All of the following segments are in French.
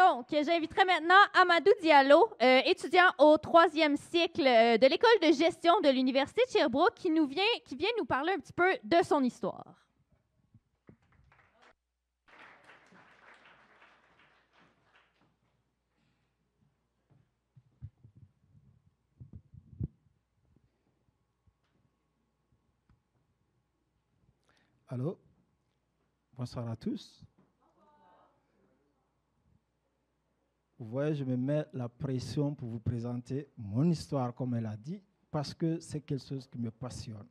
Donc, j'inviterai maintenant Amadou Diallo, étudiant au 3e cycle de l'École de gestion de l'Université de Sherbrooke, qui vient nous parler un petit peu de son histoire. Allô, bonsoir à tous. Vous voyez, je me mets la pression pour vous présenter mon histoire, comme elle a dit, parce que c'est quelque chose qui me passionne.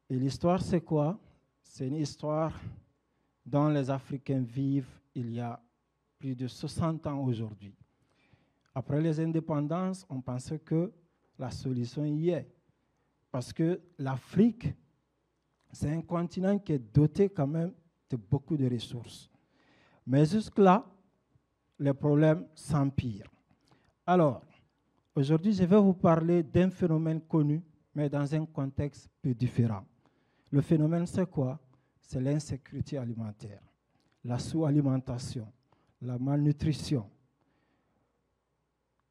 Et l'histoire, c'est quoi? C'est une histoire dont les Africains vivent il y a plus de 60 ans aujourd'hui. Après les indépendances, on pensait que la solution y est, parce que l'Afrique, c'est un continent qui est doté quand même de beaucoup de ressources. Mais jusque-là, les problèmes s'empirent. Alors, aujourd'hui, je vais vous parler d'un phénomène connu, mais dans un contexte peu différent. Le phénomène, c'est quoi? C'est l'insécurité alimentaire, la sous-alimentation, la malnutrition.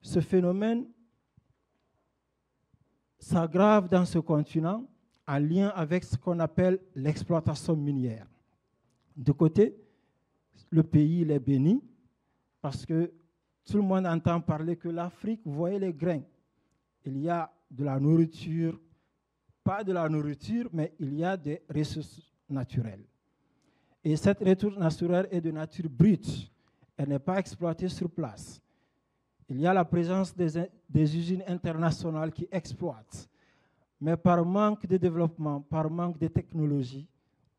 Ce phénomène s'aggrave dans ce continent en lien avec ce qu'on appelle l'exploitation minière. De côté, le pays il est béni parce que tout le monde entend parler que l'Afrique, vous voyez les grains, il y a de la nourriture, pas de la nourriture, mais il y a des ressources naturelles. Et cette ressource naturelle est de nature brute, elle n'est pas exploitée sur place. Il y a la présence des usines internationales qui exploitent. Mais par manque de développement, par manque de technologie,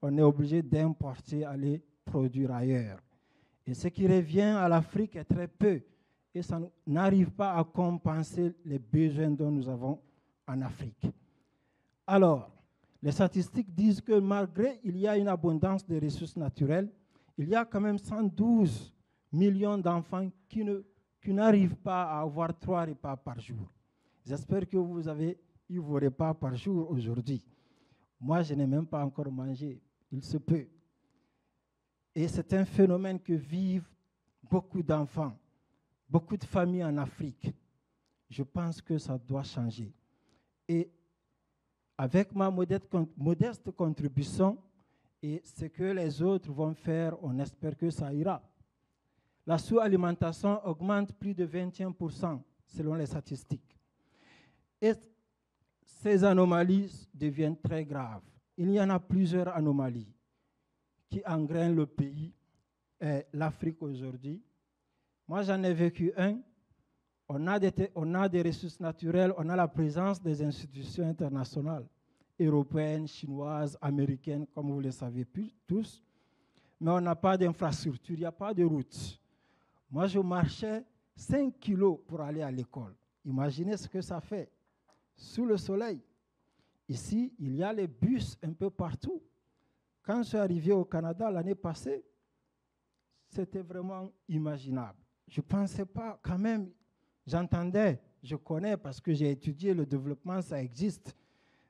on est obligé d'importer, aller produire ailleurs. Et ce qui revient à l'Afrique est très peu. Et ça n'arrive pas à compenser les besoins dont nous avons en Afrique. Alors, les statistiques disent que malgré il y a une abondance de ressources naturelles, il y a quand même 112 millions d'enfants qui n'arrivent pas à avoir 3 repas par jour. J'espère que vous avez eu vos repas par jour aujourd'hui. Moi, je n'ai même pas encore mangé. Il se peut. Et c'est un phénomène que vivent beaucoup d'enfants, beaucoup de familles en Afrique. Je pense que ça doit changer. Et avec ma modeste contribution et ce que les autres vont faire, on espère que ça ira. La sous-alimentation augmente plus de 21% selon les statistiques. Et ces anomalies deviennent très graves. Il y en a plusieurs anomalies qui engrainent le pays et l'Afrique aujourd'hui. Moi, j'en ai vécu un. On a des ressources naturelles, on a la présence des institutions internationales, européennes, chinoises, américaines, comme vous le savez tous. Mais on n'a pas d'infrastructure, il n'y a pas de route. Moi, je marchais 5 kilos pour aller à l'école. Imaginez ce que ça fait. Sous le soleil. Ici, il y a les bus un peu partout. Quand je suis arrivé au Canada l'année passée, c'était vraiment imaginable. Je ne pensais pas, quand même, j'entendais, je connais parce que j'ai étudié le développement, ça existe.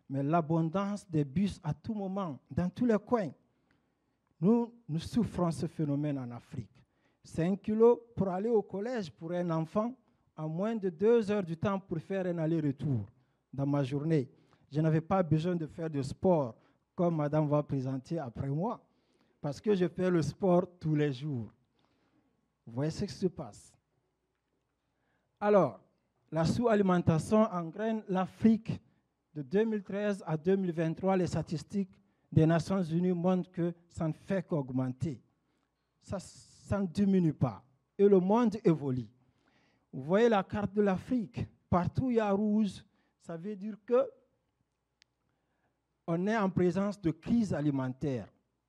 Mais l'abondance des bus à tout moment, dans tous les coins, nous souffrons ce phénomène en Afrique. 5 kilos pour aller au collège pour un enfant, à moins de 2 heures du temps pour faire un aller-retour dans ma journée. Je n'avais pas besoin de faire de sport, comme madame va présenter après moi, parce que je fais le sport tous les jours. Vous voyez ce qui se passe. Alors, la sous-alimentation engraine l'Afrique de 2013 à 2023. Les statistiques des Nations Unies montrent que ça ne fait qu'augmenter. Ça ne diminue pas. Et le monde évolue. Vous voyez la carte de l'Afrique. Partout, il y a rouge. Ça veut dire qu'on est en présence de crise alimentaire.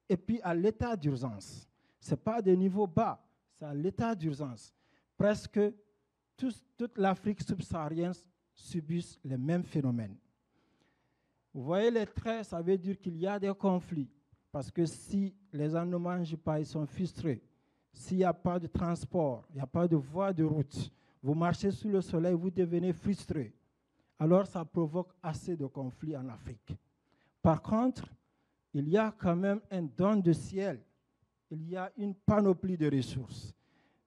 Et puis, à l'état d'urgence. Ce n'est pas des niveaux bas, c'est à l'état d'urgence. Presque toute l'Afrique subsaharienne subit les mêmes phénomènes. Vous voyez les traits, ça veut dire qu'il y a des conflits. Parce que si les gens ne mangent pas, ils sont frustrés. S'il n'y a pas de transport, il n'y a pas de voie de route, vous marchez sous le soleil, vous devenez frustré. Alors ça provoque assez de conflits en Afrique. Par contre, il y a quand même un don de ciel. Il y a une panoplie de ressources.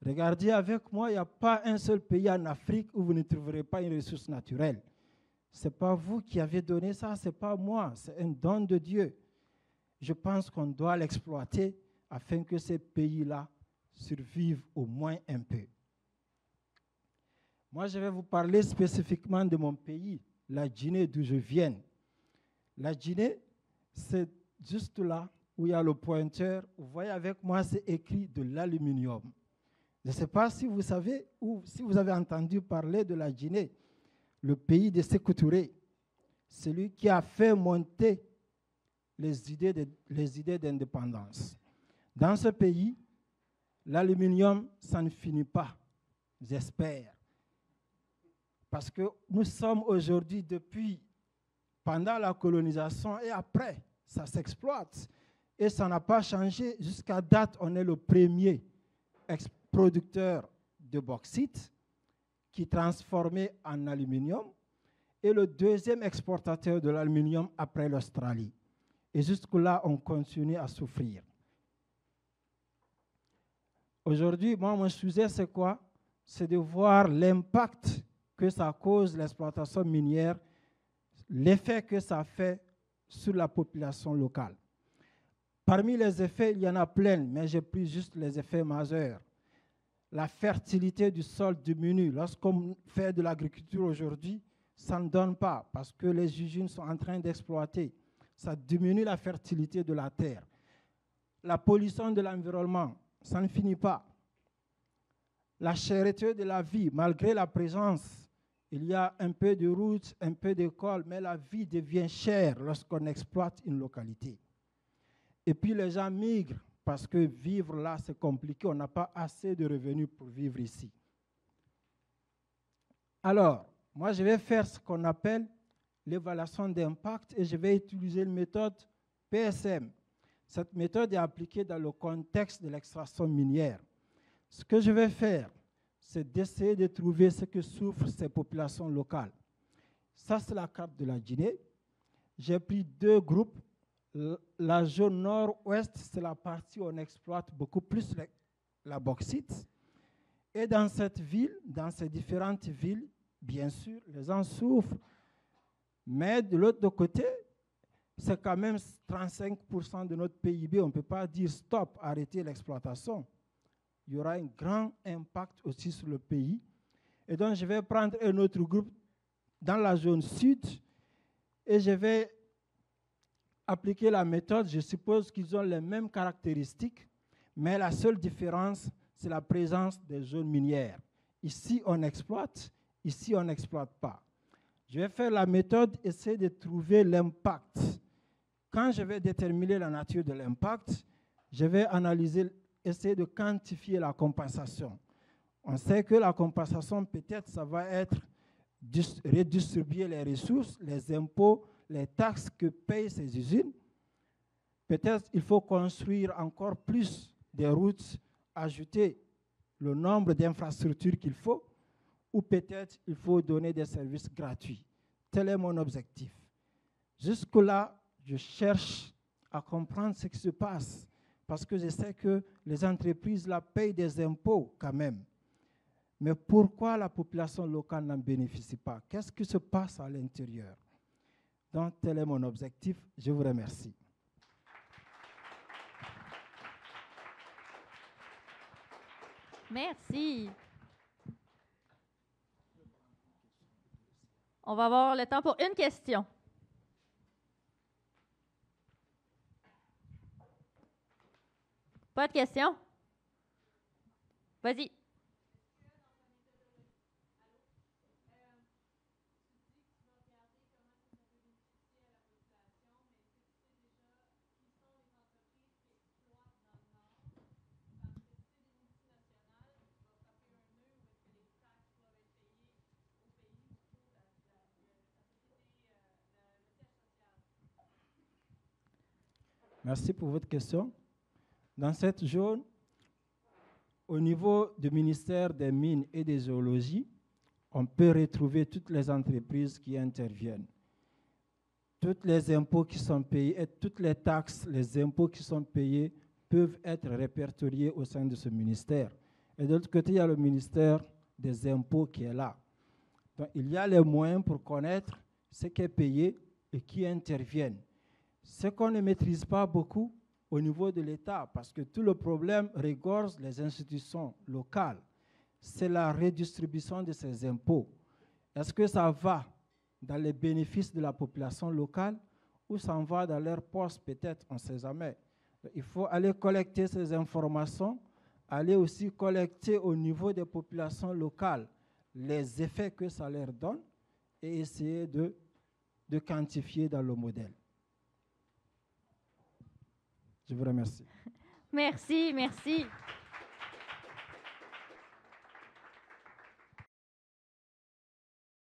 Regardez avec moi, il n'y a pas un seul pays en Afrique où vous ne trouverez pas une ressource naturelle. Ce n'est pas vous qui avez donné ça, ce n'est pas moi, c'est un don de Dieu. Je pense qu'on doit l'exploiter afin que ces pays-là survivent au moins un peu. Moi, je vais vous parler spécifiquement de mon pays, la Guinée, d'où je viens. La Guinée, c'est juste là où il y a le pointeur. Vous voyez avec moi, c'est écrit de l'aluminium. Je ne sais pas si vous savez ou si vous avez entendu parler de la Guinée, le pays de Sékou Touré, celui qui a fait monter les idées d'indépendance. Dans ce pays, l'aluminium, ça ne finit pas, j'espère. Parce que nous sommes aujourd'hui, pendant la colonisation et après, ça s'exploite. Et ça n'a pas changé. Jusqu'à date, on est le premier producteur de bauxite qui est transformé en aluminium et le deuxième exportateur de l'aluminium après l'Australie. Et jusque-là, on continue à souffrir. Aujourd'hui, moi, mon sujet, c'est quoi? C'est de voir l'impact que ça cause, l'exploitation minière, l'effet que ça fait sur la population locale. Parmi les effets, il y en a plein, mais j'ai pris juste les effets majeurs. La fertilité du sol diminue. Lorsqu'on fait de l'agriculture aujourd'hui, ça ne donne pas parce que les usines sont en train d'exploiter. Ça diminue la fertilité de la terre. La pollution de l'environnement, ça ne finit pas. La cherté de la vie, malgré la présence, il y a un peu de routes, un peu d'écoles, mais la vie devient chère lorsqu'on exploite une localité. Et puis les gens migrent parce que vivre là, c'est compliqué. On n'a pas assez de revenus pour vivre ici. Alors, moi, je vais faire ce qu'on appelle l'évaluation d'impact et je vais utiliser une méthode PSM. Cette méthode est appliquée dans le contexte de l'extraction minière. Ce que je vais faire, c'est d'essayer de trouver ce que souffrent ces populations locales. Ça, c'est la carte de la Guinée. J'ai pris deux groupes. La zone nord-ouest, c'est la partie où on exploite beaucoup plus la bauxite. Et dans cette ville, dans ces différentes villes, bien sûr, les gens souffrent. Mais de l'autre côté, c'est quand même 35% de notre PIB. On ne peut pas dire stop, arrêter l'exploitation. Il y aura un grand impact aussi sur le pays. Et donc, je vais prendre un autre groupe dans la zone sud et je vais appliquer la méthode. Je suppose qu'ils ont les mêmes caractéristiques, mais la seule différence, c'est la présence des zones minières. Ici, on exploite, ici, on n'exploite pas. Je vais faire la méthode, essayer de trouver l'impact. Quand je vais déterminer la nature de l'impact, je vais analyser, essayer de quantifier la compensation. On sait que la compensation, peut-être, ça va être redistribuer les ressources, les impôts, les taxes que payent ces usines. Peut-être il faut construire encore plus des routes, ajouter le nombre d'infrastructures qu'il faut, ou peut-être il faut donner des services gratuits. Tel est mon objectif. Jusque-là, je cherche à comprendre ce qui se passe, parce que je sais que les entreprises là payent des impôts quand même. Mais pourquoi la population locale n'en bénéficie pas? Qu'est-ce qui se passe à l'intérieur? Donc, tel est mon objectif. Je vous remercie. Merci. On va avoir le temps pour une question. Pas de question? Vas-y. Merci pour votre question. Dans cette zone, au niveau du ministère des Mines et des Géologies, on peut retrouver toutes les entreprises qui interviennent. Tous les impôts qui sont payés et toutes les taxes, les impôts qui sont payés peuvent être répertoriés au sein de ce ministère. Et de l'autre côté, il y a le ministère des Impôts qui est là. Donc, il y a les moyens pour connaître ce qui est payé et qui interviennent. Ce qu'on ne maîtrise pas beaucoup au niveau de l'État, parce que tout le problème regorge les institutions locales, c'est la redistribution de ces impôts. Est-ce que ça va dans les bénéfices de la population locale ou ça en va dans leur poste peut-être, on ne sait jamais. Il faut aller collecter ces informations, aller aussi collecter au niveau des populations locales les effets que ça leur donne et essayer de quantifier dans le modèle. Je vous remercie. Merci, merci.